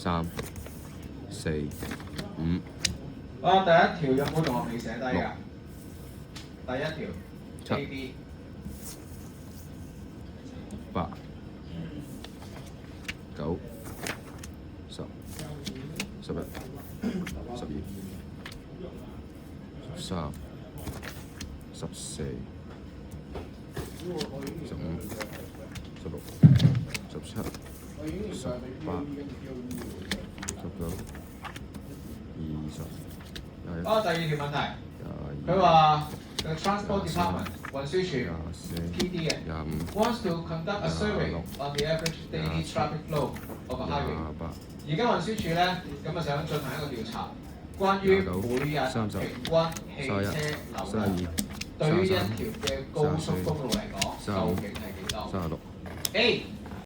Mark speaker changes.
Speaker 1: 3、4、5。
Speaker 2: 第一條有冇同學未寫低㗎？第一條
Speaker 1: 7、
Speaker 2: A B
Speaker 1: 8、9、10、11、12、13、14、15、16、17、18、19、20、
Speaker 2: 第二條問題，佢話The Transport Department 運輸署 PD 嘅 wants to conduct a survey on the average daily traffic flow of a highway。而家運輸署咧咁想進行一個調查，關於每日平均汽車流量對於一條嘅高速公路嚟講，究竟係幾多 ？A